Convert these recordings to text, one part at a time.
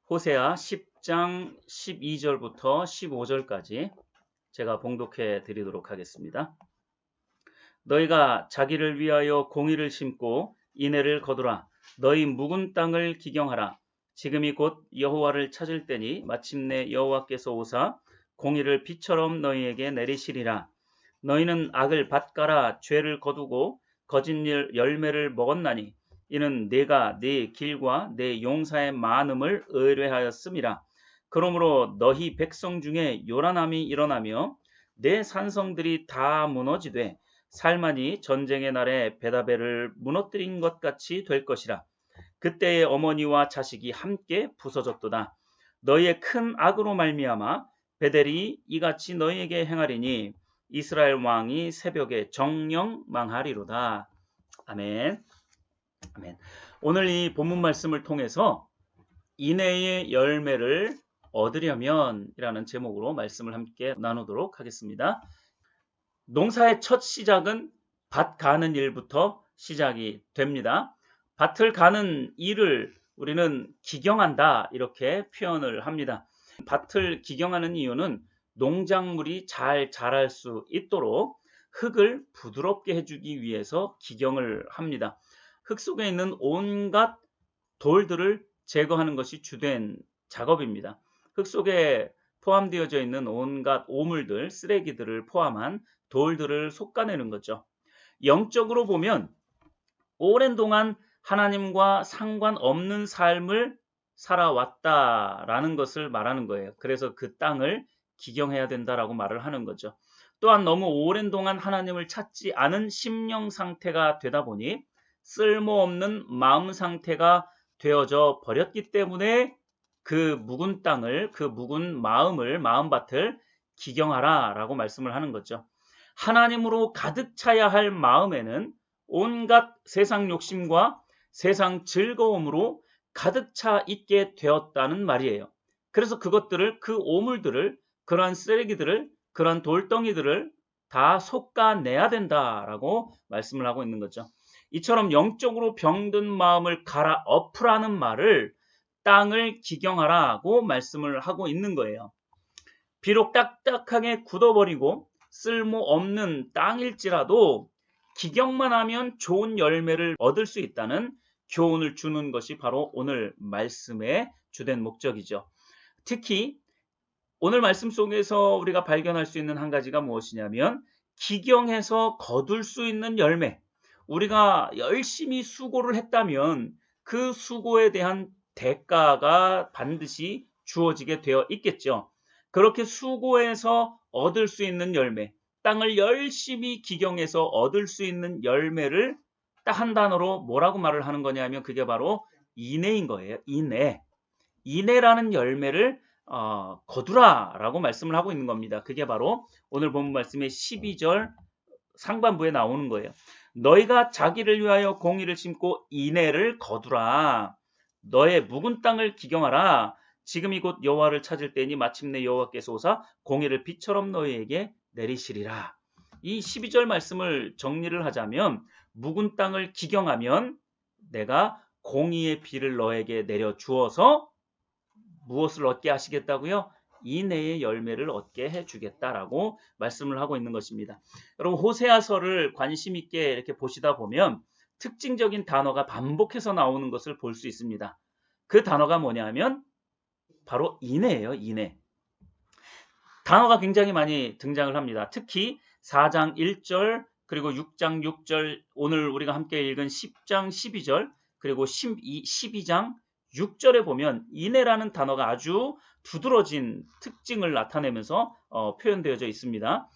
호세아 10장 12절부터 15절까지 제가 봉독해 드리도록 하겠습니다. 너희가 자기를 위하여 공의를 심고 인애를 거두라. 너희 묵은 땅을 기경하라. 지금이 곧 여호와를 찾을 때니 마침내 여호와께서 오사 공의를 비처럼 너희에게 내리시리라. 너희는 악을 밭가라. 죄를 거두고 거짓 열매를 먹었나니 이는 내가 네 길과 내 용사의 많음을 의뢰하였음이라. 그러므로 너희 백성 중에 요란함이 일어나며 내 산성들이 다 무너지되 살만이 전쟁의 날에 베다벨을 무너뜨린 것 같이 될 것이라. 그때의 어머니와 자식이 함께 부서졌도다. 너희의 큰 악으로 말미암아 베델이 이같이 너희에게 행하리니 이스라엘 왕이 새벽에 정령 망하리로다. 아멘. 아멘. 오늘 이 본문 말씀을 통해서 인애의 열매를 얻으려면 이라는 제목으로 말씀을 함께 나누도록 하겠습니다. 농사의 첫 시작은 밭 가는 일부터 시작이 됩니다. 밭을 가는 일을 우리는 기경한다 이렇게 표현을 합니다. 밭을 기경하는 이유는 농작물이 잘 자랄 수 있도록 흙을 부드럽게 해주기 위해서 기경을 합니다. 흙 속에 있는 온갖 돌들을 제거하는 것이 주된 작업입니다. 흙 속에 포함되어져 있는 온갖 오물들, 쓰레기들을 포함한 돌들을 솎아내는 거죠. 영적으로 보면 오랜 동안 하나님과 상관없는 삶을 살아왔다라는 것을 말하는 거예요. 그래서 그 땅을 기경해야 된다라고 말을 하는 거죠. 또한 너무 오랜 동안 하나님을 찾지 않은 심령 상태가 되다 보니 쓸모없는 마음 상태가 되어져 버렸기 때문에 그 묵은 땅을, 그 묵은 마음밭을 기경하라 라고 말씀을 하는 거죠. 하나님으로 가득 차야 할 마음에는 온갖 세상 욕심과 세상 즐거움으로 가득 차 있게 되었다는 말이에요. 그래서 그것들을, 그 오물들을, 그러한 쓰레기들을, 그러한 돌덩이들을 다 솎아내야 된다라고 말씀을 하고 있는 거죠. 이처럼 영적으로 병든 마음을 갈아엎으라는 말을 땅을 기경하라고 말씀을 하고 있는 거예요. 비록 딱딱하게 굳어버리고 쓸모없는 땅일지라도 기경만 하면 좋은 열매를 얻을 수 있다는 교훈을 주는 것이 바로 오늘 말씀의 주된 목적이죠. 특히 오늘 말씀 속에서 우리가 발견할 수 있는 한 가지가 무엇이냐면 기경해서 거둘 수 있는 열매. 우리가 열심히 수고를 했다면 그 수고에 대한 대가가 반드시 주어지게 되어 있겠죠. 그렇게 수고해서 얻을 수 있는 열매, 땅을 열심히 기경해서 얻을 수 있는 열매를 딱 한 단어로 뭐라고 말을 하는 거냐면 그게 바로 인애인 거예요. 인애. 인애라는 열매를 거두라라고 말씀을 하고 있는 겁니다. 그게 바로 오늘 본문 말씀의 12절 상반부에 나오는 거예요. 너희가 자기를 위하여 공의를 심고 인애를 거두라. 너의 묵은 땅을 기경하라. 지금이 곧 여호와를 찾을 때니 마침내 여호와께서 오사 공의를 비처럼 너희에게 내리시리라. 이 12절 말씀을 정리를 하자면 묵은 땅을 기경하면 내가 공의의 비를 너에게 내려 주어서 무엇을 얻게 하시겠다고요? 인애의 열매를 얻게 해주겠다라고 말씀을 하고 있는 것입니다. 여러분 호세아서를 관심 있게 이렇게 보시다 보면 특징적인 단어가 반복해서 나오는 것을 볼 수 있습니다. 그 단어가 뭐냐면 바로 인애예요. 인애. 단어가 굉장히 많이 등장을 합니다. 특히 4장 1절 그리고 6장 6절 오늘 우리가 함께 읽은 10장 12절 그리고 12장 6절에 보면 인애라는 단어가 아주 두드러진 특징을 나타내면서 표현되어져 있습니다.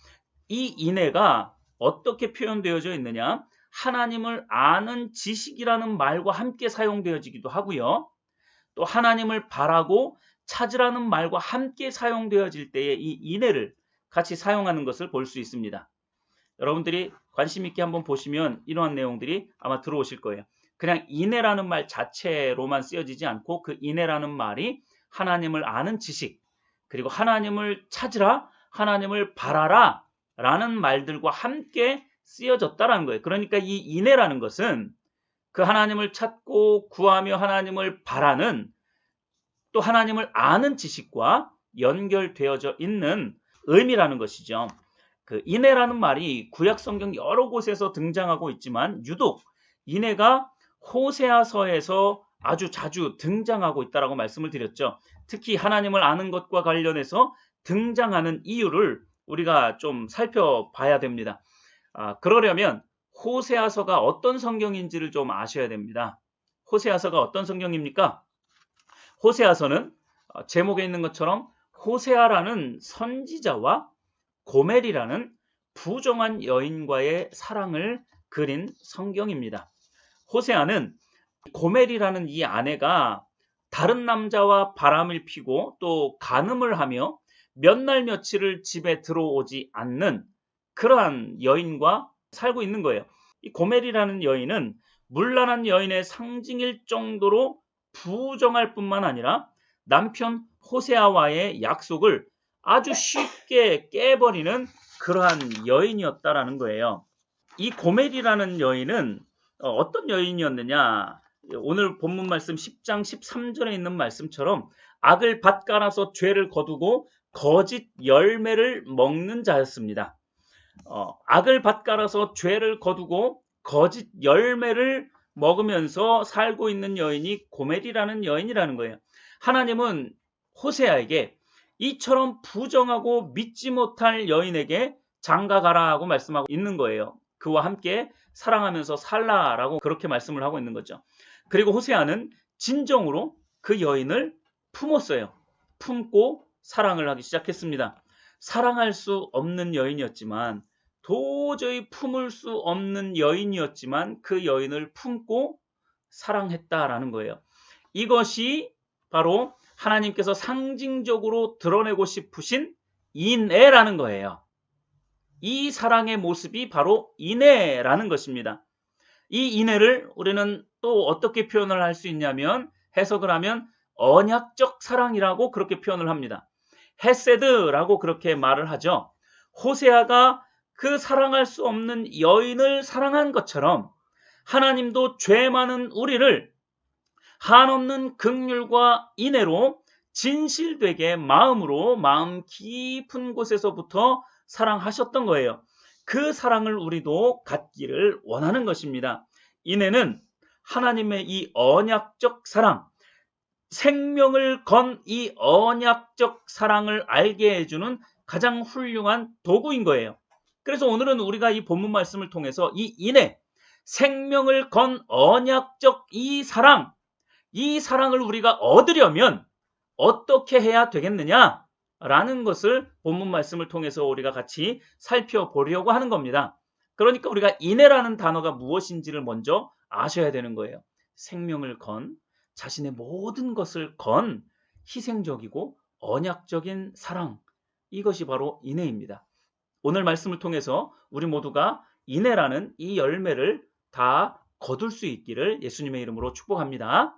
이 인애가 어떻게 표현되어져 있느냐? 하나님을 아는 지식이라는 말과 함께 사용되어지기도 하고요. 또 하나님을 바라고 찾으라는 말과 함께 사용되어질 때에 이 인애를 같이 사용하는 것을 볼 수 있습니다. 여러분들이 관심 있게 한번 보시면 이러한 내용들이 아마 들어오실 거예요. 그냥 인애라는 말 자체로만 쓰여지지 않고 그 인애라는 말이 하나님을 아는 지식, 그리고 하나님을 찾으라, 하나님을 바라라 라는 말들과 함께 쓰여졌다라는 거예요. 그러니까 이 인애라는 것은 그 하나님을 찾고 구하며 하나님을 바라는 또 하나님을 아는 지식과 연결되어져 있는 의미라는 것이죠. 그 인애라는 말이 구약 성경 여러 곳에서 등장하고 있지만 유독 인애가 호세아서에서 아주 자주 등장하고 있다라고 말씀을 드렸죠. 특히 하나님을 아는 것과 관련해서 등장하는 이유를 우리가 좀 살펴봐야 됩니다. 그러려면 호세아서가 어떤 성경인지를 좀 아셔야 됩니다. 호세아서가 어떤 성경입니까? 호세아서는 제목에 있는 것처럼 호세아라는 선지자와 고멜이라는 부정한 여인과의 사랑을 그린 성경입니다. 호세아는 고멜이라는 이 아내가 다른 남자와 바람을 피고 또 간음을 하며 몇 날 며칠을 집에 들어오지 않는 그러한 여인과 살고 있는 거예요. 이 고멜이라는 여인은 문란한 여인의 상징일 정도로 부정할 뿐만 아니라 남편 호세아와의 약속을 아주 쉽게 깨버리는 그러한 여인이었다라는 거예요. 이 고멜이라는 여인은 어떤 여인이었느냐? 오늘 본문 말씀 10장 13절에 있는 말씀처럼 악을 밭갈아서 죄를 거두고 거짓 열매를 먹는 자였습니다. 악을 밭갈아서 죄를 거두고 거짓 열매를 먹으면서 살고 있는 여인이 고멜이라는 여인이라는 거예요. 하나님은 호세아에게 이처럼 부정하고 믿지 못할 여인에게 장가가라고 말씀하고 있는 거예요. 그와 함께 사랑하면서 살라라고 그렇게 말씀을 하고 있는 거죠. 그리고 호세아는 진정으로 그 여인을 품었어요. 품고 사랑을 하기 시작했습니다. 사랑할 수 없는 여인이었지만 도저히 품을 수 없는 여인이었지만 그 여인을 품고 사랑했다라는 거예요. 이것이 바로 하나님께서 상징적으로 드러내고 싶으신 인애라는 거예요. 이 사랑의 모습이 바로 인애라는 것입니다. 이 인애를 우리는 또 어떻게 표현을 할 수 있냐면 해석을 하면 언약적 사랑이라고 그렇게 표현을 합니다. 헤세드라고 그렇게 말을 하죠. 호세아가 그 사랑할 수 없는 여인을 사랑한 것처럼 하나님도 죄 많은 우리를 한없는 긍휼과 인애로 진실되게 마음으로 마음 깊은 곳에서부터 사랑하셨던 거예요. 그 사랑을 우리도 갖기를 원하는 것입니다. 인애는 하나님의 이 언약적 사랑, 생명을 건 이 언약적 사랑을 알게 해주는 가장 훌륭한 도구인 거예요. 그래서 오늘은 우리가 이 본문 말씀을 통해서 이 인애, 생명을 건 언약적 이 사랑을 우리가 얻으려면 어떻게 해야 되겠느냐? 라는 것을 본문 말씀을 통해서 우리가 같이 살펴보려고 하는 겁니다. 그러니까 우리가 인애라는 단어가 무엇인지를 먼저 아셔야 되는 거예요. 생명을 건, 자신의 모든 것을 건 희생적이고 언약적인 사랑, 이것이 바로 인애입니다. 오늘 말씀을 통해서 우리 모두가 인애라는 이 열매를 다 거둘 수 있기를 예수님의 이름으로 축복합니다.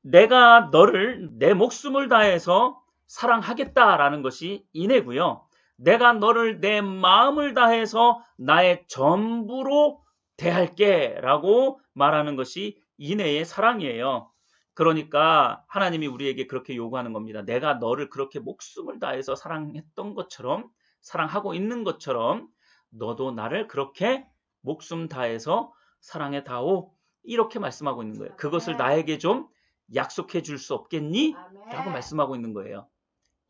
내가 너를 내 목숨을 다해서 사랑하겠다라는 것이 인애고요. 내가 너를 내 마음을 다해서 나의 전부로 대할게 라고 말하는 것이 인애의 사랑이에요. 그러니까 하나님이 우리에게 그렇게 요구하는 겁니다. 내가 너를 그렇게 목숨을 다해서 사랑했던 것처럼, 사랑하고 있는 것처럼 너도 나를 그렇게 목숨 다해서 사랑해 다오, 이렇게 말씀하고 있는 거예요. 그것을 나에게 좀 약속해 줄 수 없겠니? 라고 말씀하고 있는 거예요.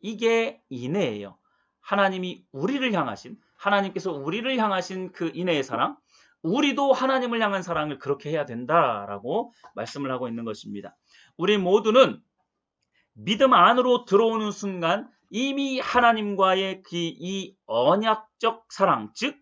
이게 인애예요. 하나님이 우리를 향하신, 하나님께서 우리를 향하신 그 인애의 사랑, 우리도 하나님을 향한 사랑을 그렇게 해야 된다라고 말씀을 하고 있는 것입니다. 우리 모두는 믿음 안으로 들어오는 순간 이미 하나님과의 이 언약적 사랑, 즉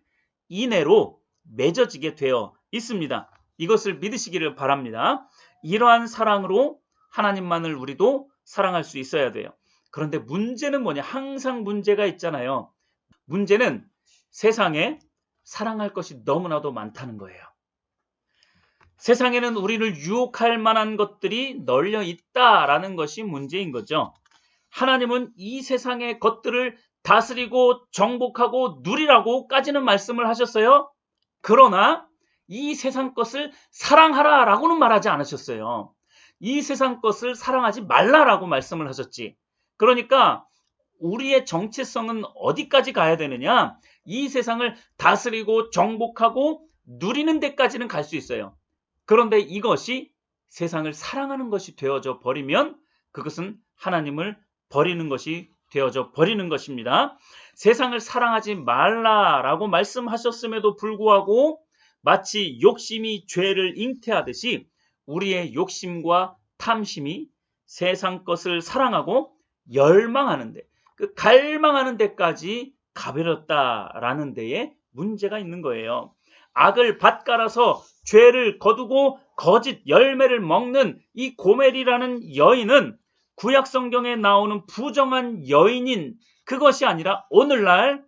인애로 맺어지게 되어 있습니다. 이것을 믿으시기를 바랍니다. 이러한 사랑으로 하나님만을 우리도 사랑할 수 있어야 돼요. 그런데 문제는 뭐냐? 항상 문제가 있잖아요. 문제는 세상에 사랑할 것이 너무나도 많다는 거예요. 세상에는 우리를 유혹할 만한 것들이 널려 있다라는 것이 문제인 거죠. 하나님은 이 세상의 것들을 다스리고 정복하고 누리라고까지는 말씀을 하셨어요. 그러나 이 세상 것을 사랑하라라고는 말하지 않으셨어요. 이 세상 것을 사랑하지 말라라고 말씀을 하셨지. 그러니까 우리의 정체성은 어디까지 가야 되느냐? 이 세상을 다스리고 정복하고 누리는 데까지는 갈 수 있어요. 그런데 이것이 세상을 사랑하는 것이 되어져 버리면 그것은 하나님을 버리는 것이 되어져 버리는 것입니다. 세상을 사랑하지 말라라고 말씀하셨음에도 불구하고 마치 욕심이 죄를 잉태하듯이 우리의 욕심과 탐심이 세상 것을 사랑하고 열망하는데, 그 갈망하는 데까지 가버렸다라는 데에 문제가 있는 거예요. 악을 밭갈아서 죄를 거두고 거짓 열매를 먹는 이 고멜이라는 여인은 구약 성경에 나오는 부정한 여인인 그것이 아니라 오늘날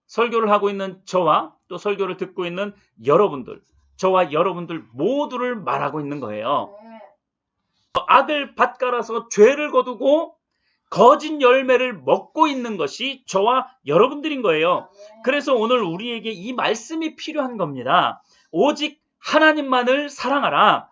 설교를 하고 있는 저와 또 설교를 듣고 있는 여러분들, 저와 여러분들 모두를 말하고 있는 거예요. 악을 밭갈아서 죄를 거두고 거짓 열매를 먹고 있는 것이 저와 여러분들인 거예요. 그래서 오늘 우리에게 이 말씀이 필요한 겁니다. 오직 하나님만을 사랑하라.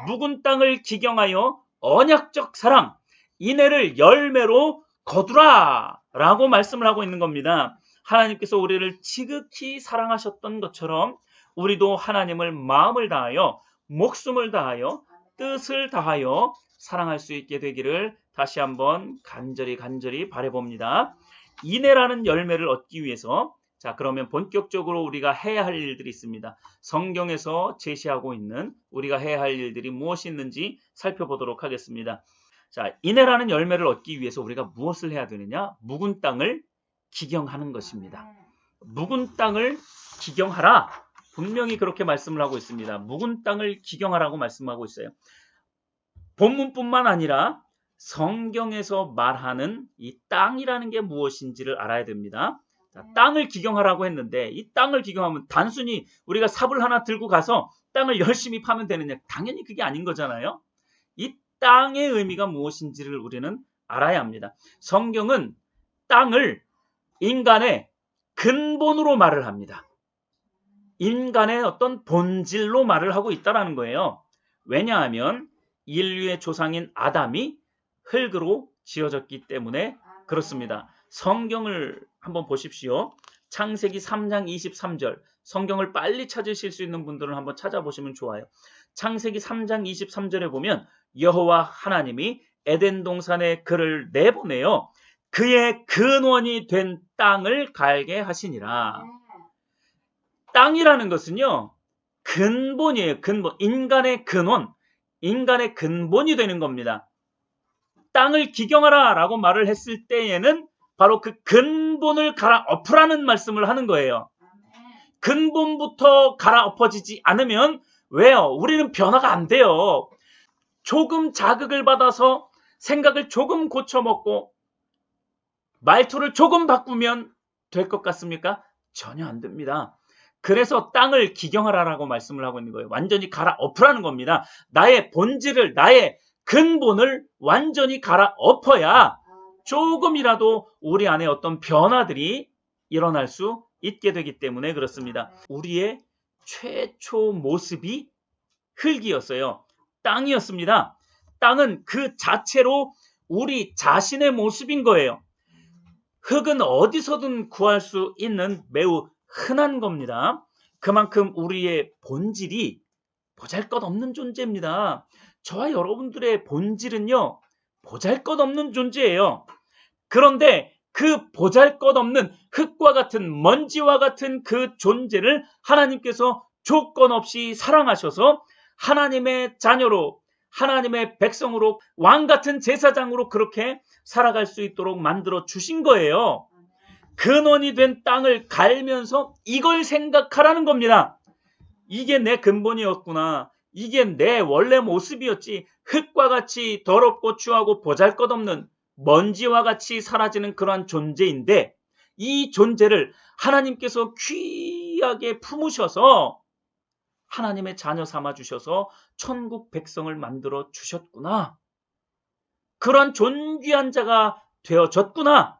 묵은 땅을 기경하여 언약적 사랑, 인애를 열매로 거두라 라고 말씀을 하고 있는 겁니다. 하나님께서 우리를 지극히 사랑하셨던 것처럼 우리도 하나님을 마음을 다하여 목숨을 다하여 뜻을 다하여 사랑할 수 있게 되기를 다시 한번 간절히 바라봅니다. 인애라는 열매를 얻기 위해서, 자, 그러면 본격적으로 우리가 해야 할 일들이 있습니다. 성경에서 제시하고 있는 우리가 해야 할 일들이 무엇이 있는지 살펴보도록 하겠습니다. 자, 인애라는 열매를 얻기 위해서 우리가 무엇을 해야 되느냐? 묵은 땅을 기경하는 것입니다. 묵은 땅을 기경하라. 분명히 그렇게 말씀을 하고 있습니다. 묵은 땅을 기경하라고 말씀하고 있어요. 본문뿐만 아니라 성경에서 말하는 이 땅이라는 게 무엇인지를 알아야 됩니다. 자, 땅을 기경하라고 했는데 이 땅을 기경하면 단순히 우리가 삽을 하나 들고 가서 땅을 열심히 파면 되느냐? 당연히 그게 아닌 거잖아요. 이 땅의 의미가 무엇인지를 우리는 알아야 합니다. 성경은 땅을 인간의 근본으로 말을 합니다. 인간의 어떤 본질로 말을 하고 있다는 거예요. 왜냐하면 인류의 조상인 아담이 흙으로 지어졌기 때문에 그렇습니다. 성경을 한번 보십시오. 창세기 3장 23절. 성경을 빨리 찾으실 수 있는 분들은 한번 찾아보시면 좋아요. 창세기 3장 23절에 보면 여호와 하나님이 에덴 동산에 그를 내보내어 그의 근원이 된 땅을 갈게 하시니라. 땅이라는 것은요, 근본이에요. 근본. 인간의 근원. 인간의 근본이 되는 겁니다. 땅을 기경하라 라고 말을 했을 때에는 바로 그 근본을 갈아엎으라는 말씀을 하는 거예요. 근본부터 갈아엎어지지 않으면 왜요? 우리는 변화가 안 돼요. 조금 자극을 받아서 생각을 조금 고쳐먹고 말투를 조금 바꾸면 될 것 같습니까? 전혀 안 됩니다. 그래서 땅을 기경하라라고 말씀을 하고 있는 거예요. 완전히 갈아엎으라는 겁니다. 나의 본질을, 나의 근본을 완전히 갈아엎어야 조금이라도 우리 안에 어떤 변화들이 일어날 수 있게 되기 때문에 그렇습니다. 우리의 최초 모습이 흙이었어요. 땅이었습니다. 땅은 그 자체로 우리 자신의 모습인 거예요. 흙은 어디서든 구할 수 있는 매우 흔한 겁니다. 그만큼 우리의 본질이 보잘것없는 존재입니다. 저와 여러분들의 본질은요, 보잘것없는 존재예요. 그런데 그 보잘것없는 흙과 같은 먼지와 같은 그 존재를 하나님께서 조건 없이 사랑하셔서 하나님의 자녀로, 하나님의 백성으로, 왕 같은 제사장으로 그렇게 살아갈 수 있도록 만들어 주신 거예요. 근원이 된 땅을 갈면서 이걸 생각하라는 겁니다. 이게 내 근본이었구나. 이게 내 원래 모습이었지. 흙과 같이 더럽고 추하고 보잘것없는 먼지와 같이 사라지는 그러한 존재인데 이 존재를 하나님께서 귀하게 품으셔서 하나님의 자녀 삼아 주셔서 천국 백성을 만들어 주셨구나. 그런 존귀한 자가 되어졌구나.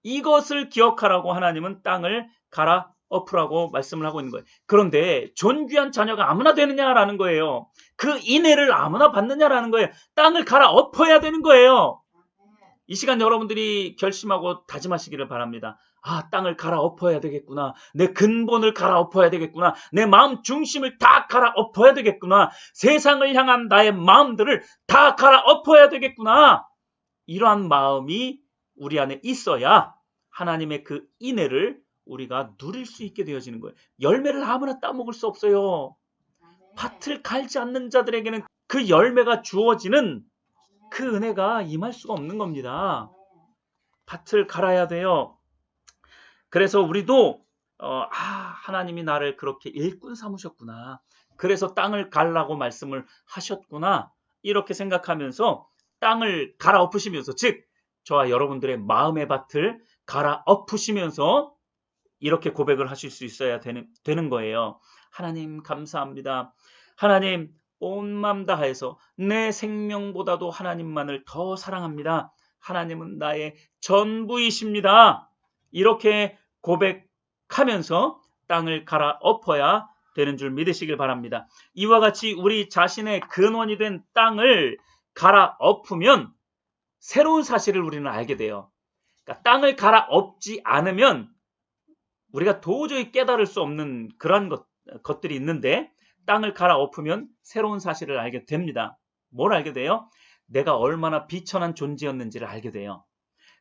이것을 기억하라고 하나님은 땅을 갈아 엎으라고 말씀을 하고 있는 거예요. 그런데 존귀한 자녀가 아무나 되느냐라는 거예요. 그 인해를 아무나 받느냐라는 거예요. 땅을 갈아 엎어야 되는 거예요. 이 시간 여러분들이 결심하고 다짐하시기를 바랍니다. 아, 땅을 갈아 엎어야 되겠구나. 내 근본을 갈아 엎어야 되겠구나. 내 마음 중심을 다 갈아 엎어야 되겠구나. 세상을 향한 나의 마음들을 다 갈아 엎어야 되겠구나. 이러한 마음이 우리 안에 있어야 하나님의 그 인애를 우리가 누릴 수 있게 되어지는 거예요. 열매를 아무나 따먹을 수 없어요. 밭을 갈지 않는 자들에게는 그 열매가 주어지는 그 은혜가 임할 수가 없는 겁니다. 밭을 갈아야 돼요. 그래서 우리도 하나님이 나를 그렇게 일꾼 삼으셨구나. 그래서 땅을 갈라고 말씀을 하셨구나. 이렇게 생각하면서 땅을 갈아 엎으시면서, 즉 저와 여러분들의 마음의 밭을 갈아 엎으시면서 이렇게 고백을 하실 수 있어야 되는 거예요. 하나님 감사합니다. 하나님 온 마음 다해서 내 생명보다도 하나님만을 더 사랑합니다. 하나님은 나의 전부이십니다. 이렇게 고백하면서 땅을 갈아 엎어야 되는 줄 믿으시길 바랍니다. 이와 같이 우리 자신의 근원이 된 땅을 갈아 엎으면 새로운 사실을 우리는 알게 돼요. 그러니까 땅을 갈아 엎지 않으면 우리가 도저히 깨달을 수 없는 그런 것들이 있는데, 땅을 갈아 엎으면 새로운 사실을 알게 됩니다. 뭘 알게 돼요? 내가 얼마나 비천한 존재였는지를 알게 돼요.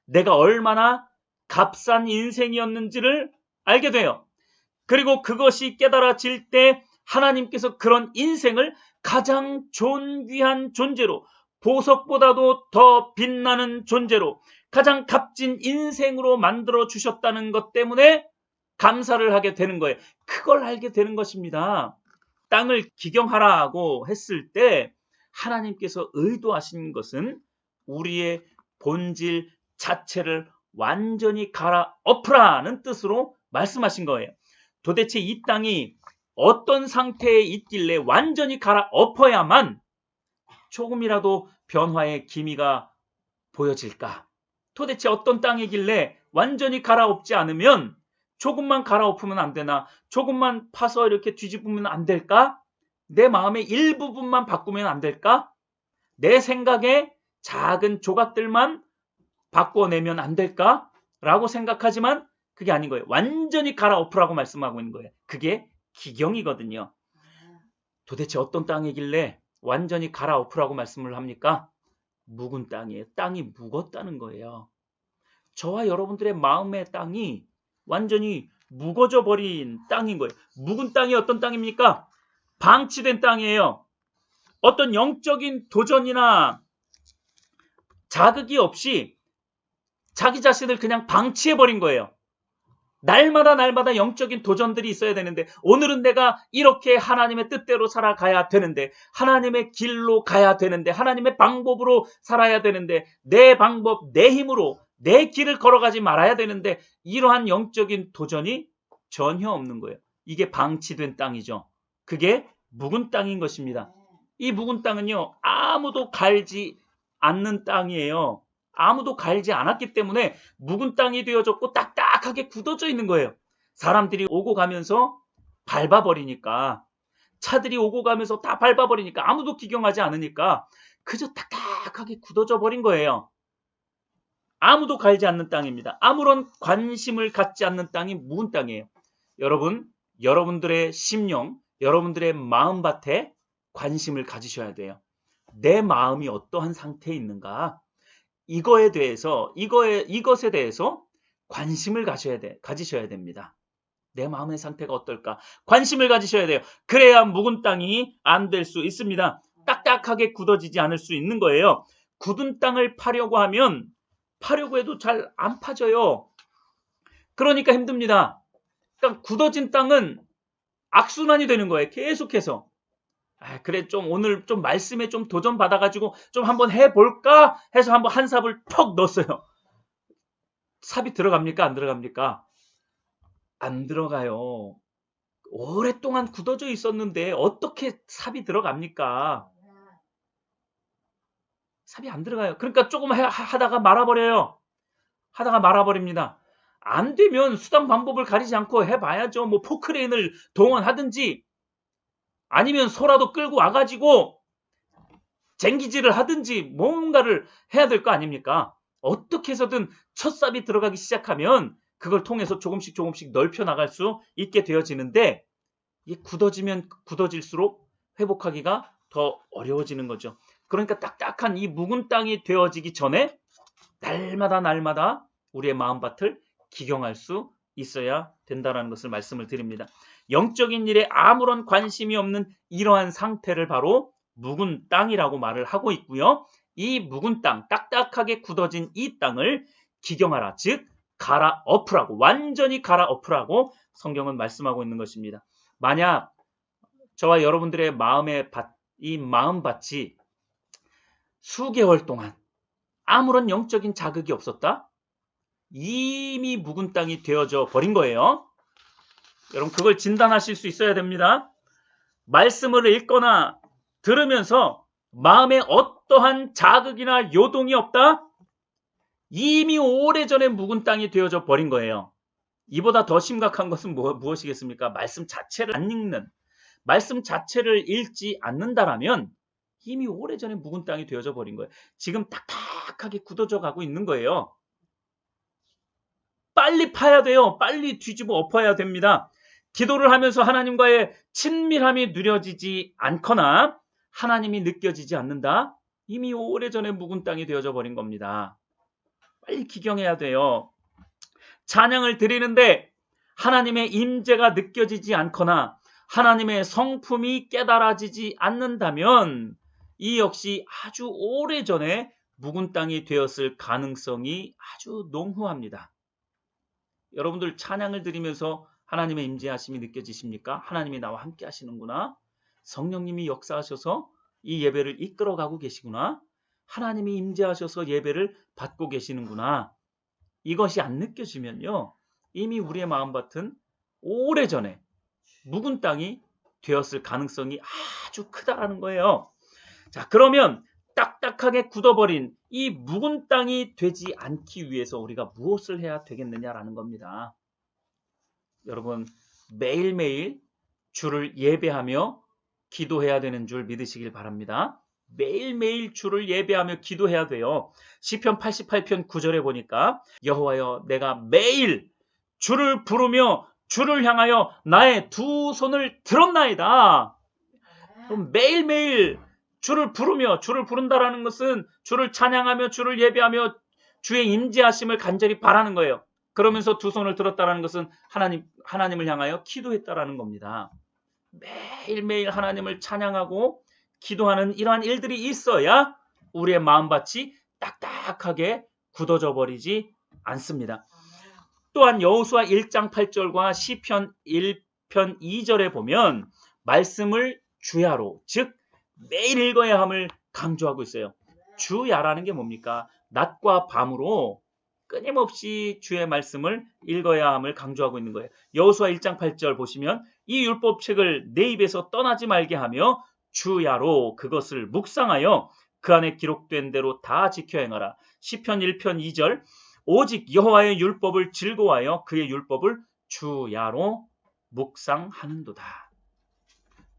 내가 얼마나 값싼 인생이었는지를 알게 돼요. 그리고 그것이 깨달아질 때 하나님께서 그런 인생을 가장 존귀한 존재로, 보석보다도 더 빛나는 존재로, 가장 값진 인생으로 만들어 주셨다는 것 때문에 감사를 하게 되는 거예요. 그걸 알게 되는 것입니다. 땅을 기경하라고 했을 때 하나님께서 의도하신 것은 우리의 본질 자체를 완전히 갈아 엎으라는 뜻으로 말씀하신 거예요. 도대체 이 땅이 어떤 상태에 있길래 완전히 갈아 엎어야만 조금이라도 변화의 기미가 보여질까? 도대체 어떤 땅이길래 완전히 갈아엎지 않으면 조금만 갈아엎으면 안 되나? 조금만 파서 이렇게 뒤집으면 안 될까? 내 마음의 일부분만 바꾸면 안 될까? 내 생각의 작은 조각들만 바꿔내면 안 될까? 라고 생각하지만 그게 아닌 거예요. 완전히 갈아엎으라고 말씀하고 있는 거예요. 그게 기경이거든요. 도대체 어떤 땅이길래 완전히 갈아엎으라고 말씀을 합니까? 묵은 땅이에요. 땅이 묵었다는 거예요. 저와 여러분들의 마음의 땅이 완전히 묵어져 버린 땅인 거예요. 묵은 땅이 어떤 땅입니까? 방치된 땅이에요. 어떤 영적인 도전이나 자극이 없이 자기 자신을 그냥 방치해 버린 거예요. 날마다 영적인 도전들이 있어야 되는데, 오늘은 내가 이렇게 하나님의 뜻대로 살아가야 되는데, 하나님의 길로 가야 되는데, 하나님의 방법으로 살아야 되는데, 내 방법, 내 힘으로 내 길을 걸어가지 말아야 되는데, 이러한 영적인 도전이 전혀 없는 거예요. 이게 방치된 땅이죠. 그게 묵은 땅인 것입니다. 이 묵은 땅은요, 아무도 갈지 않는 땅이에요. 아무도 갈지 않았기 때문에 묵은 땅이 되어졌고 딱딱하게 굳어져 있는 거예요. 사람들이 오고 가면서 밟아버리니까, 차들이 오고 가면서 다 밟아버리니까, 아무도 기경하지 않으니까 그저 딱딱하게 굳어져 버린 거예요. 아무도 갈지 않는 땅입니다. 아무런 관심을 갖지 않는 땅이 묵은 땅이에요. 여러분, 여러분들의 심령, 여러분들의 마음밭에 관심을 가지셔야 돼요. 내 마음이 어떠한 상태에 있는가? 이것에 대해서 관심을 가지셔야 됩니다. 내 마음의 상태가 어떨까? 관심을 가지셔야 돼요. 그래야 묵은 땅이 안 될 수 있습니다. 딱딱하게 굳어지지 않을 수 있는 거예요. 굳은 땅을 파려고 해도 잘 안 파져요. 그러니까 힘듭니다. 그러니까 굳어진 땅은 악순환이 되는 거예요. 계속해서. 그래, 오늘 좀 말씀에 좀 도전 받아가지고 좀 한번 해볼까 해서 한번 한 삽을 턱 넣었어요. 삽이 들어갑니까? 안 들어갑니까? 안 들어가요. 오랫동안 굳어져 있었는데 어떻게 삽이 들어갑니까? 삽이 안 들어가요. 그러니까 조금 하다가 말아버려요. 하다가 말아버립니다. 안 되면 수단 방법을 가리지 않고 해봐야죠. 뭐 포크레인을 동원하든지 아니면 소라도 끌고 와가지고 쟁기질을 하든지 뭔가를 해야 될 거 아닙니까? 어떻게 해서든 첫 삽이 들어가기 시작하면 그걸 통해서 조금씩 넓혀 나갈 수 있게 되어지는데, 이게 굳어지면 굳어질수록 회복하기가 더 어려워지는 거죠. 그러니까 딱딱한 이 묵은 땅이 되어지기 전에 날마다 우리의 마음밭을 기경할 수 있어야 된다는 것을 말씀을 드립니다. 영적인 일에 아무런 관심이 없는 이러한 상태를 바로 묵은 땅이라고 말을 하고 있고요. 이 묵은 땅, 딱딱하게 굳어진 이 땅을 기경하라, 즉 갈아엎으라고, 완전히 갈아엎으라고 성경은 말씀하고 있는 것입니다. 만약 저와 여러분들의 이 마음밭이 수개월 동안 아무런 영적인 자극이 없었다? 이미 묵은 땅이 되어져 버린 거예요. 여러분, 그걸 진단하실 수 있어야 됩니다. 말씀을 읽거나 들으면서 마음에 어떠한 자극이나 요동이 없다? 이미 오래전에 묵은 땅이 되어져 버린 거예요. 이보다 더 심각한 것은 무엇이겠습니까? 말씀 자체를 안 읽는, 말씀 자체를 읽지 않는다라면 이미 오래전에 묵은 땅이 되어져 버린 거예요. 지금 딱딱하게 굳어져 가고 있는 거예요. 빨리 파야 돼요. 빨리 뒤집어 엎어야 됩니다. 기도를 하면서 하나님과의 친밀함이 누려지지 않거나 하나님이 느껴지지 않는다? 이미 오래전에 묵은 땅이 되어져 버린 겁니다. 빨리 기경해야 돼요. 찬양을 드리는데 하나님의 임재가 느껴지지 않거나 하나님의 성품이 깨달아지지 않는다면 이 역시 아주 오래전에 묵은 땅이 되었을 가능성이 아주 농후합니다. 여러분들 찬양을 드리면서 하나님의 임재하심이 느껴지십니까? 하나님이 나와 함께 하시는구나. 성령님이 역사하셔서 이 예배를 이끌어가고 계시구나. 하나님이 임재하셔서 예배를 받고 계시는구나. 이것이 안 느껴지면요, 이미 우리의 마음밭은 오래전에 묵은 땅이 되었을 가능성이 아주 크다라는 거예요. 자, 그러면 딱딱하게 굳어버린 이 묵은 땅이 되지 않기 위해서 우리가 무엇을 해야 되겠느냐라는 겁니다. 여러분, 매일매일 주를 예배하며 기도해야 되는 줄 믿으시길 바랍니다. 매일매일 주를 예배하며 기도해야 돼요. 시편 88편 9절에 보니까 여호와여, 내가 매일 주를 부르며 주를 향하여 나의 두 손을 들었나이다. 그럼 매일매일 주를 부르며, 주를 부른다라는 것은 주를 찬양하며 주를 예배하며 주의 임재하심을 간절히 바라는 거예요. 그러면서 두 손을 들었다라는 것은 하나님을 향하여 기도했다라는 겁니다. 매일매일 하나님을 찬양하고 기도하는 이러한 일들이 있어야 우리의 마음밭이 딱딱하게 굳어져 버리지 않습니다. 또한 여호수아 1장 8절과 시편 1편 2절에 보면 말씀을 주야로, 즉 매일 읽어야 함을 강조하고 있어요. 주야라는 게 뭡니까? 낮과 밤으로 끊임없이 주의 말씀을 읽어야 함을 강조하고 있는 거예요. 여호수아 1장 8절 보시면 이 율법책을 내 입에서 떠나지 말게 하며 주야로 그것을 묵상하여 그 안에 기록된 대로 다 지켜 행하라. 시편 1편 2절 오직 여호와의 율법을 즐거워하여 그의 율법을 주야로 묵상하는도다.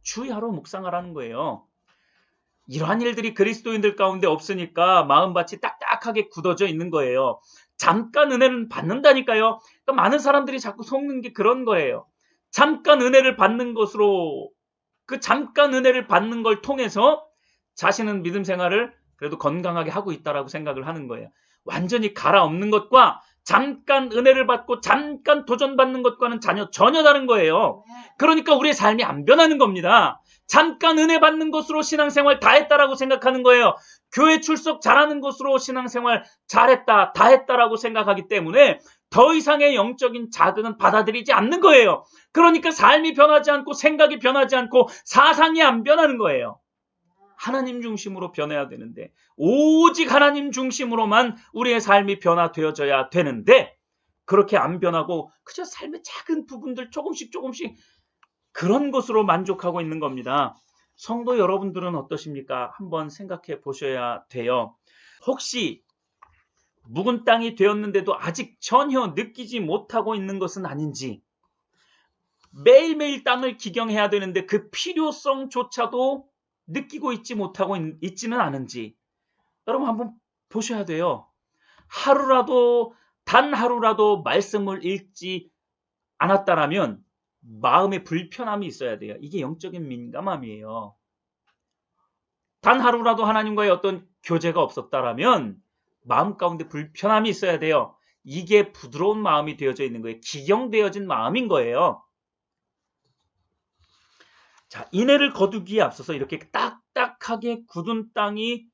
주야로 묵상하라는 거예요. 이러한 일들이 그리스도인들 가운데 없으니까 마음밭이 딱딱하게 굳어져 있는 거예요. 잠깐 은혜는 받는다니까요. 그러니까 많은 사람들이 자꾸 속는 게 그런 거예요. 잠깐 은혜를 받는 것으로, 그 잠깐 은혜를 받는 걸 통해서 자신은 믿음 생활을 그래도 건강하게 하고 있다라고 생각을 하는 거예요. 완전히 갈아엎는 것과 잠깐 은혜를 받고 잠깐 도전받는 것과는 전혀 다른 거예요. 그러니까 우리의 삶이 안 변하는 겁니다. 잠깐 은혜 받는 것으로 신앙생활 다 했다라고 생각하는 거예요. 교회 출석 잘하는 것으로 신앙생활 잘했다, 다 했다라고 생각하기 때문에 더 이상의 영적인 자극은 받아들이지 않는 거예요. 그러니까 삶이 변하지 않고 생각이 변하지 않고 사상이 안 변하는 거예요. 하나님 중심으로 변해야 되는데, 오직 하나님 중심으로만 우리의 삶이 변화되어져야 되는데, 그렇게 안 변하고 그저 삶의 작은 부분들 조금씩 그런 것으로 만족하고 있는 겁니다. 성도 여러분들은 어떠십니까? 한번 생각해 보셔야 돼요. 혹시 묵은 땅이 되었는데도 아직 전혀 느끼지 못하고 있는 것은 아닌지, 매일매일 땅을 기경해야 되는데 그 필요성조차도 느끼고 있지 못하고 있지는 않은지 여러분 한번 보셔야 돼요. 하루라도, 단 하루라도 말씀을 읽지 않았다라면 마음에 불편함이 있어야 돼요. 이게 영적인 민감함이에요. 단 하루라도 하나님과의 어떤 교제가 없었다라면 마음 가운데 불편함이 있어야 돼요. 이게 부드러운 마음이 되어져 있는 거예요. 기경되어진 마음인 거예요. 자, 인애를 거두기에 앞서서 이렇게 딱딱하게 굳은 땅이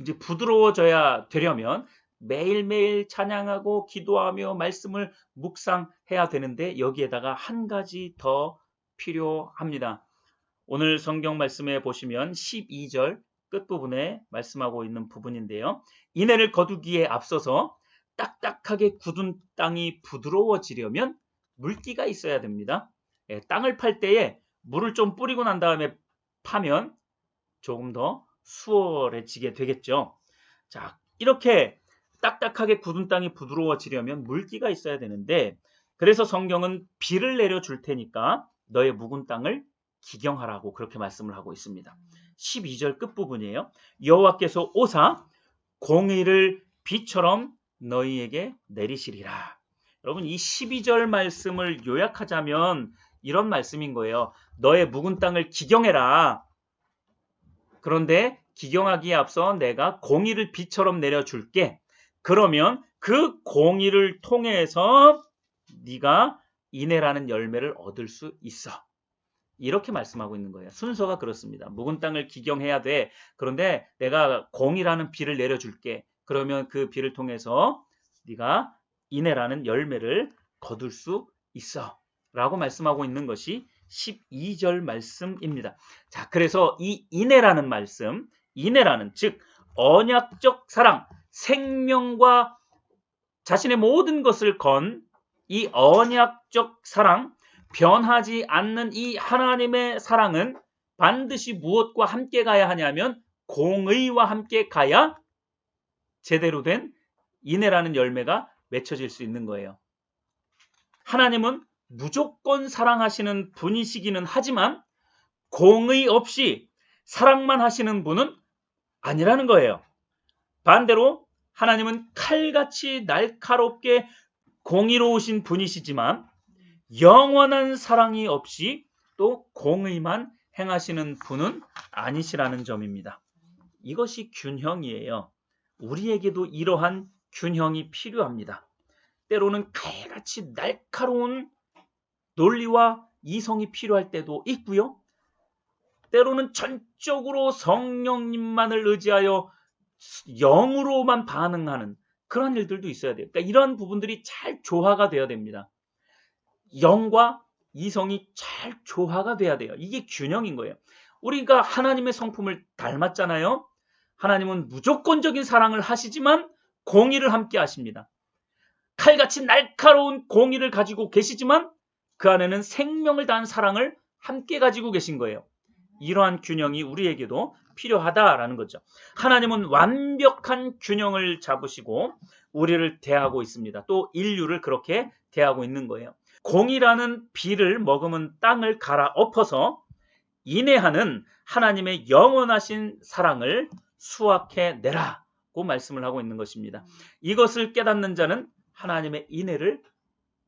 이제 부드러워져야 되려면 매일매일 찬양하고 기도하며 말씀을 묵상해야 되는데 여기에다가 한 가지 더 필요합니다. 오늘 성경 말씀에 보시면 12절 끝부분에 말씀하고 있는 부분인데요. 인애를 거두기에 앞서서 딱딱하게 굳은 땅이 부드러워지려면 물기가 있어야 됩니다. 땅을 팔 때에 물을 좀 뿌리고 난 다음에 파면 조금 더 수월해지게 되겠죠. 자, 이렇게 딱딱하게 굳은 땅이 부드러워지려면 물기가 있어야 되는데, 그래서 성경은 비를 내려줄 테니까 너의 묵은 땅을 기경하라고 그렇게 말씀을 하고 있습니다. 12절 끝부분이에요. 여호와께서 오사 공의를 비처럼 너희에게 내리시리라. 여러분, 이 12절 말씀을 요약하자면 이런 말씀인 거예요. 너의 묵은 땅을 기경해라. 그런데 기경하기에 앞서 내가 공의를 비처럼 내려줄게. 그러면 그 공의를 통해서 네가 인애라는 열매를 얻을 수 있어. 이렇게 말씀하고 있는 거예요. 순서가 그렇습니다. 묵은 땅을 기경해야 돼. 그런데 내가 공의라는 비를 내려줄게. 그러면 그 비를 통해서 네가 인애라는 열매를 거둘 수 있어. 라고 말씀하고 있는 것이 12절 말씀입니다. 자, 그래서 이 인애라는 말씀, 인애라는 즉 언약적 사랑, 생명과 자신의 모든 것을 건 이 언약적 사랑, 변하지 않는 이 하나님의 사랑은 반드시 무엇과 함께 가야 하냐면 공의와 함께 가야 제대로 된 인애라는 열매가 맺혀질 수 있는 거예요. 하나님은 무조건 사랑하시는 분이시기는 하지만 공의 없이 사랑만 하시는 분은 아니라는 거예요. 반대로 하나님은 칼같이 날카롭게 공의로우신 분이시지만 영원한 사랑이 없이 또 공의만 행하시는 분은 아니시라는 점입니다. 이것이 균형이에요. 우리에게도 이러한 균형이 필요합니다. 때로는 칼같이 날카로운 논리와 이성이 필요할 때도 있고요. 때로는 전적으로 성령님만을 의지하여 영으로만 반응하는 그런 일들도 있어야 돼요. 그러니까 이런 부분들이 잘 조화가 되어야 됩니다. 영과 이성이 잘 조화가 돼야 돼요. 이게 균형인 거예요. 우리가 하나님의 성품을 닮았잖아요. 하나님은 무조건적인 사랑을 하시지만 공의를 함께 하십니다. 칼같이 날카로운 공의를 가지고 계시지만 그 안에는 생명을 다한 사랑을 함께 가지고 계신 거예요. 이러한 균형이 우리에게도 필요하다라는 거죠. 하나님은 완벽한 균형을 잡으시고 우리를 대하고 있습니다. 또 인류를 그렇게 대하고 있는 거예요. 공이라는 비를 머금은 땅을 갈아엎어서 인애하는 하나님의 영원하신 사랑을 수확해내라고 말씀을 하고 있는 것입니다. 이것을 깨닫는 자는 하나님의 인애를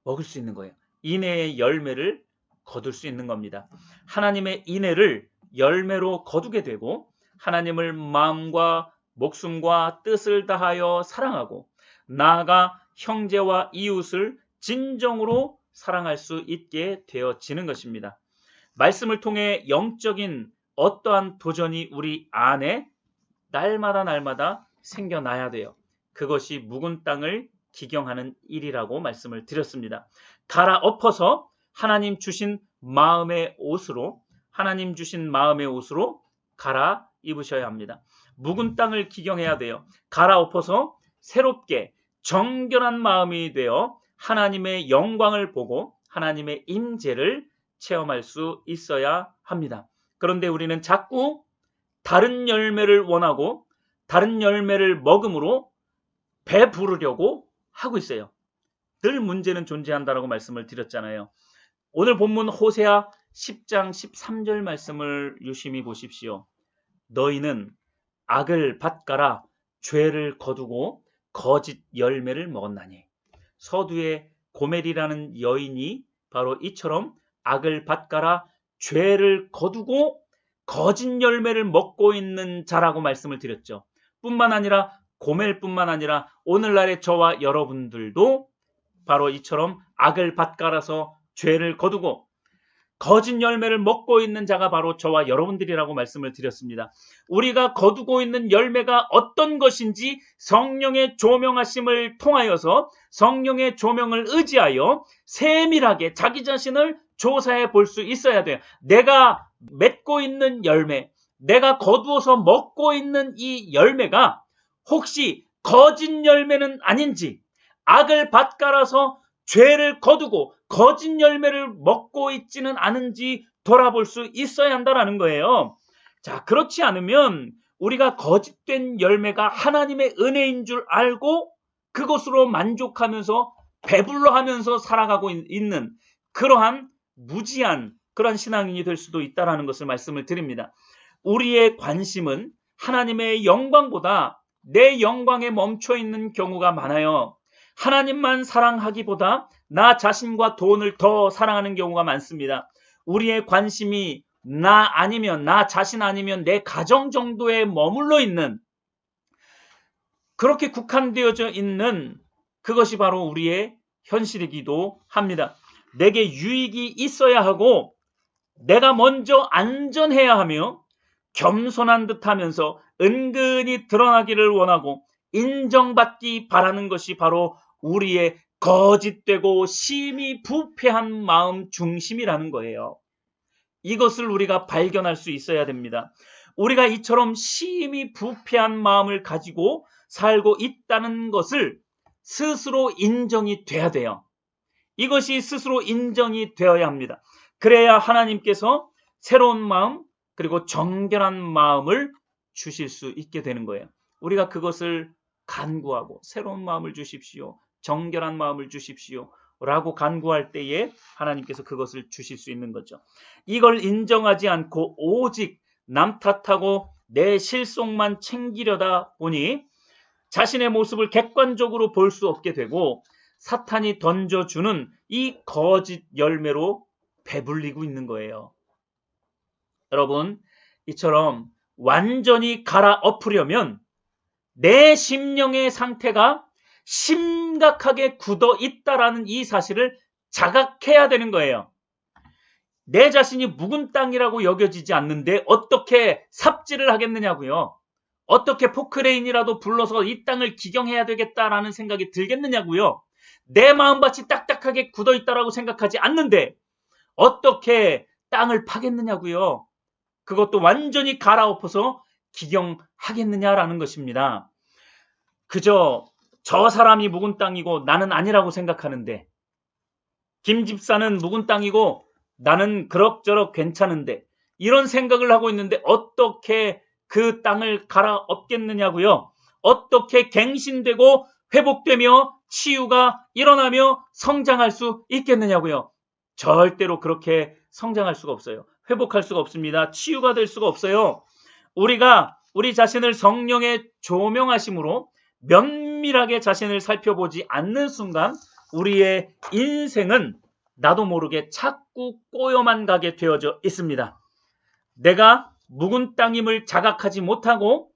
먹을 수 있는 거예요. 인애의 열매를 거둘 수 있는 겁니다. 하나님의 인애를 열매로 거두게 되고 하나님을 마음과 목숨과 뜻을 다하여 사랑하고 나아가 형제와 이웃을 진정으로 사랑할 수 있게 되어지는 것입니다. 말씀을 통해 영적인 어떠한 도전이 우리 안에 날마다 생겨나야 돼요. 그것이 묵은 땅을 기경하는 일이라고 말씀을 드렸습니다. 갈아엎어서 하나님 주신 마음의 옷으로 갈아입으셔야 합니다. 묵은 땅을 기경해야 돼요. 갈아엎어서 새롭게 정결한 마음이 되어 하나님의 영광을 보고 하나님의 임재를 체험할 수 있어야 합니다. 그런데 우리는 자꾸 다른 열매를 원하고 다른 열매를 먹음으로 배부르려고 하고 있어요. 늘 문제는 존재한다라고 말씀을 드렸잖아요. 오늘 본문 호세아 10장 13절 말씀을 유심히 보십시오. 너희는 악을 밭가라 죄를 거두고 거짓 열매를 먹었나니. 서두에 고멜이라는 여인이 바로 이처럼 악을 밭가라 죄를 거두고 거짓 열매를 먹고 있는 자라고 말씀을 드렸죠. 뿐만 아니라 고멜뿐만 아니라 오늘날의 저와 여러분들도 바로 이처럼 악을 밭갈아서 죄를 거두고 거짓 열매를 먹고 있는 자가 바로 저와 여러분들이라고 말씀을 드렸습니다. 우리가 거두고 있는 열매가 어떤 것인지 성령의 조명하심을 통하여서 성령의 조명을 의지하여 세밀하게 자기 자신을 조사해 볼 수 있어야 돼요. 내가 맺고 있는 열매, 내가 거두어서 먹고 있는 이 열매가 혹시 거짓 열매는 아닌지, 악을 밭갈아서 죄를 거두고 거짓 열매를 먹고 있지는 않은지 돌아볼 수 있어야 한다는 거예요. 자, 그렇지 않으면 우리가 거짓된 열매가 하나님의 은혜인 줄 알고 그것으로 만족하면서 배불러하면서 살아가고 있는 그러한 무지한 그런 신앙인이 될 수도 있다는 것을 말씀을 드립니다. 우리의 관심은 하나님의 영광보다 내 영광에 멈춰 있는 경우가 많아요. 하나님만 사랑하기보다 나 자신과 돈을 더 사랑하는 경우가 많습니다. 우리의 관심이 나 아니면 나 자신 아니면 내 가정 정도에 머물러 있는 그렇게 국한되어져 있는 그것이 바로 우리의 현실이기도 합니다. 내게 유익이 있어야 하고 내가 먼저 안전해야 하며 겸손한 듯 하면서 은근히 드러나기를 원하고 인정받기 바라는 것이 바로 우리의 거짓되고 심히 부패한 마음 중심이라는 거예요. 이것을 우리가 발견할 수 있어야 됩니다. 우리가 이처럼 심히 부패한 마음을 가지고 살고 있다는 것을 스스로 인정이 돼야 돼요. 이것이 스스로 인정이 되어야 합니다. 그래야 하나님께서 새로운 마음 그리고 정결한 마음을 주실 수 있게 되는 거예요. 우리가 그것을 간구하고 새로운 마음을 주십시오. 정결한 마음을 주십시오. 라고 간구할 때에 하나님께서 그것을 주실 수 있는 거죠. 이걸 인정하지 않고 오직 남 탓하고 내 실속만 챙기려다 보니 자신의 모습을 객관적으로 볼 수 없게 되고 사탄이 던져주는 이 거짓 열매로 배불리고 있는 거예요. 여러분, 이처럼 완전히 갈아엎으려면 내 심령의 상태가 심각하게 굳어 있다라는 이 사실을 자각해야 되는 거예요. 내 자신이 묵은 땅이라고 여겨지지 않는데 어떻게 삽질을 하겠느냐고요. 어떻게 포크레인이라도 불러서 이 땅을 기경해야 되겠다라는 생각이 들겠느냐고요. 내 마음밭이 딱딱하게 굳어 있다라고 생각하지 않는데 어떻게 땅을 파겠느냐고요. 그것도 완전히 갈아엎어서 기경하겠느냐라는 것입니다. 그저 저 사람이 묵은 땅이고 나는 아니라고 생각하는데, 김 집사는 묵은 땅이고 나는 그럭저럭 괜찮은데, 이런 생각을 하고 있는데 어떻게 그 땅을 갈아엎겠느냐고요. 어떻게 갱신되고 회복되며 치유가 일어나며 성장할 수 있겠느냐고요. 절대로 그렇게 성장할 수가 없어요. 회복할 수가 없습니다. 치유가 될 수가 없어요. 우리가 우리 자신을 성령의 조명하심으로 면밀하게 자신을 살펴보지 않는 순간 우리의 인생은 나도 모르게 자꾸 꼬여만 가게 되어져 있습니다. 내가 묵은 땅임을 자각하지 못하고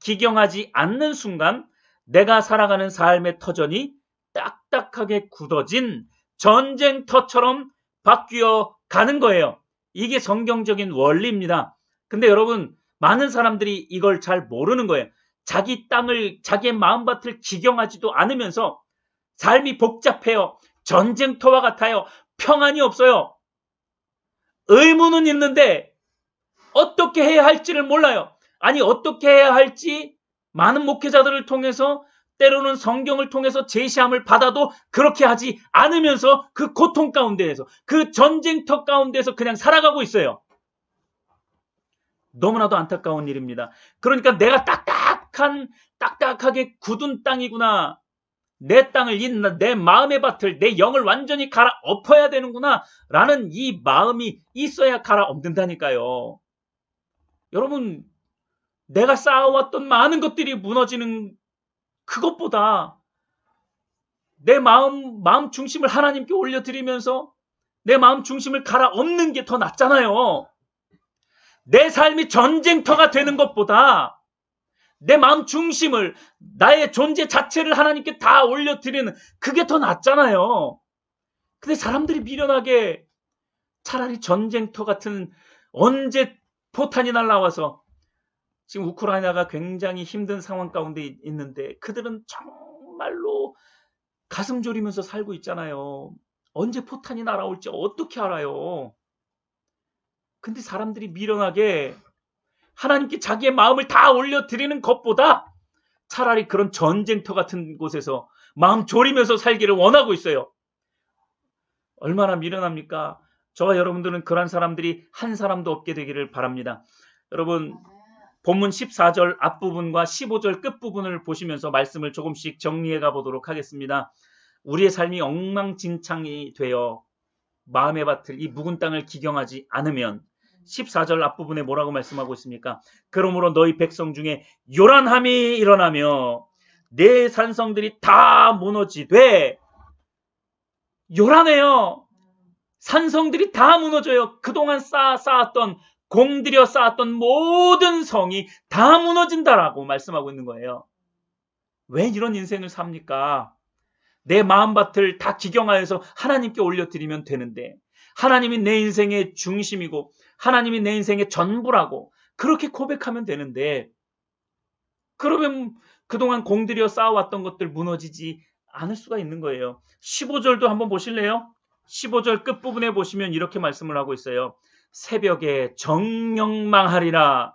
기경하지 않는 순간 내가 살아가는 삶의 터전이 딱딱하게 굳어진 전쟁터처럼 바뀌어 가는 거예요. 이게 성경적인 원리입니다. 근데 여러분, 많은 사람들이 이걸 잘 모르는 거예요. 자기 땅을, 자기의 마음밭을 기경하지도 않으면서 삶이 복잡해요. 전쟁터와 같아요. 평안이 없어요. 의무는 있는데 어떻게 해야 할지를 몰라요. 아니, 어떻게 해야 할지 많은 목회자들을 통해서 때로는 성경을 통해서 제시함을 받아도 그렇게 하지 않으면서 그 고통 가운데에서 그 전쟁터 가운데에서 그냥 살아가고 있어요. 너무나도 안타까운 일입니다. 그러니까 내가 딱딱한 딱딱하게 굳은 땅이구나. 내 땅을, 내 마음의 밭을, 내 영을 완전히 갈아엎어야 되는구나 라는 이 마음이 있어야 갈아엎는다니까요. 여러분, 내가 쌓아왔던 많은 것들이 무너지는 그것보다 내 마음 중심을 하나님께 올려드리면서 내 마음 중심을 갈아엎는 게 더 낫잖아요. 내 삶이 전쟁터가 되는 것보다 내 마음 중심을, 나의 존재 자체를 하나님께 다 올려드리는 그게 더 낫잖아요. 근데 사람들이 미련하게 차라리 전쟁터 같은, 언제 포탄이 날라와서, 지금 우크라이나가 굉장히 힘든 상황 가운데 있는데 그들은 정말로 가슴 졸이면서 살고 있잖아요. 언제 포탄이 날아올지 어떻게 알아요? 근데 사람들이 미련하게 하나님께 자기의 마음을 다 올려드리는 것보다 차라리 그런 전쟁터 같은 곳에서 마음 졸이면서 살기를 원하고 있어요. 얼마나 미련합니까? 저와 여러분들은 그런 사람들이 한 사람도 없게 되기를 바랍니다. 여러분, 본문 14절 앞부분과 15절 끝부분을 보시면서 말씀을 조금씩 정리해 가보도록 하겠습니다. 우리의 삶이 엉망진창이 되어 마음의 밭을, 이 묵은 땅을 기경하지 않으면 14절 앞부분에 뭐라고 말씀하고 있습니까? 그러므로 너희 백성 중에 요란함이 일어나며 내 산성들이 다 무너지되, 요란해요. 산성들이 다 무너져요. 그동안 쌓았던, 공들여 쌓았던 모든 성이 다 무너진다라고 말씀하고 있는 거예요. 왜 이런 인생을 삽니까? 내 마음밭을 다 기경하여서 하나님께 올려드리면 되는데, 하나님이 내 인생의 중심이고 하나님이 내 인생의 전부라고 그렇게 고백하면 되는데, 그러면 그동안 공들여 쌓아왔던 것들 무너지지 않을 수가 있는 거예요. 15절도 한번 보실래요? 15절 끝부분에 보시면 이렇게 말씀을 하고 있어요. 새벽에 정령망하리라.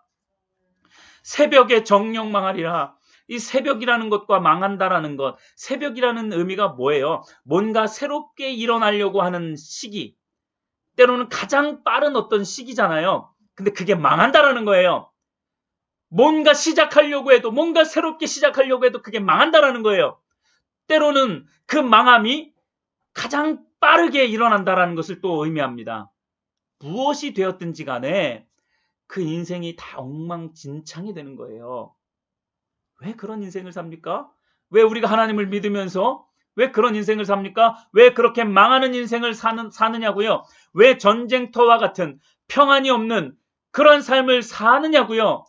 새벽에 정령망하리라. 이 새벽이라는 것과 망한다라는 것, 새벽이라는 의미가 뭐예요? 뭔가 새롭게 일어나려고 하는 시기, 때로는 가장 빠른 어떤 시기잖아요. 근데 그게 망한다라는 거예요. 뭔가 시작하려고 해도, 뭔가 새롭게 시작하려고 해도 그게 망한다라는 거예요. 때로는 그 망함이 가장 빠르게 일어난다라는 것을 또 의미합니다. 무엇이 되었든지 간에 그 인생이 다 엉망진창이 되는 거예요. 왜 그런 인생을 삽니까? 왜 우리가 하나님을 믿으면서 왜 그런 인생을 삽니까? 왜 그렇게 망하는 인생을 사느냐고요? 왜 전쟁터와 같은 평안이 없는 그런 삶을 사느냐고요?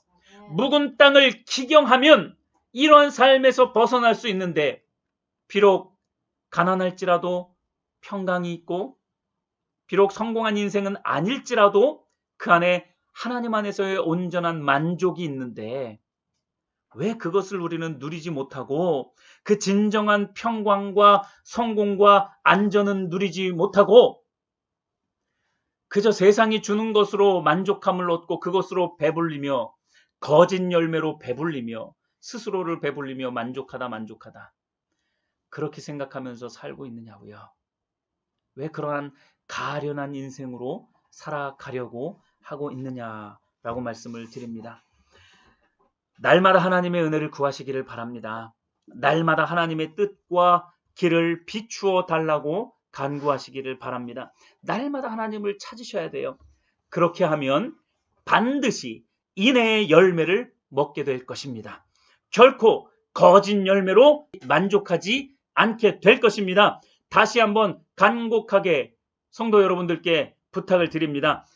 묵은 땅을 기경하면 이런 삶에서 벗어날 수 있는데, 비록 가난할지라도 평강이 있고, 비록 성공한 인생은 아닐지라도 그 안에 하나님 안에서의 온전한 만족이 있는데, 왜 그것을 우리는 누리지 못하고 그 진정한 평강과 성공과 안전은 누리지 못하고 그저 세상이 주는 것으로 만족함을 얻고 그것으로 배불리며 거짓 열매로 배불리며 스스로를 배불리며 만족하다 그렇게 생각하면서 살고 있느냐고요. 왜 그러한 가련한 인생으로 살아가려고 하고 있느냐라고 말씀을 드립니다. 날마다 하나님의 은혜를 구하시기를 바랍니다. 날마다 하나님의 뜻과 길을 비추어 달라고 간구하시기를 바랍니다. 날마다 하나님을 찾으셔야 돼요. 그렇게 하면 반드시 인애의 열매를 먹게 될 것입니다. 결코 거짓 열매로 만족하지 않게 될 것입니다. 다시 한번 간곡하게 성도 여러분들께 부탁을 드립니다.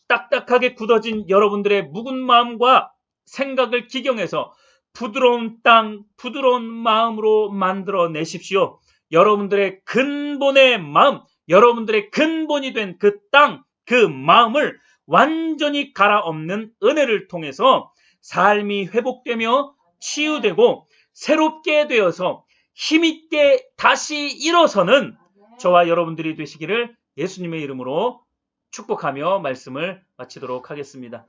딱딱하게 굳어진 여러분들의 묵은 마음과 생각을 기경해서 부드러운 땅, 부드러운 마음으로 만들어 내십시오. 여러분들의 근본의 마음, 여러분들의 근본이 된 그 땅, 그 마음을 완전히 갈아엎는 은혜를 통해서 삶이 회복되며 치유되고 새롭게 되어서 힘있게 다시 일어서는 저와 여러분들이 되시기를 예수님의 이름으로 축복하며 말씀을 마치도록 하겠습니다.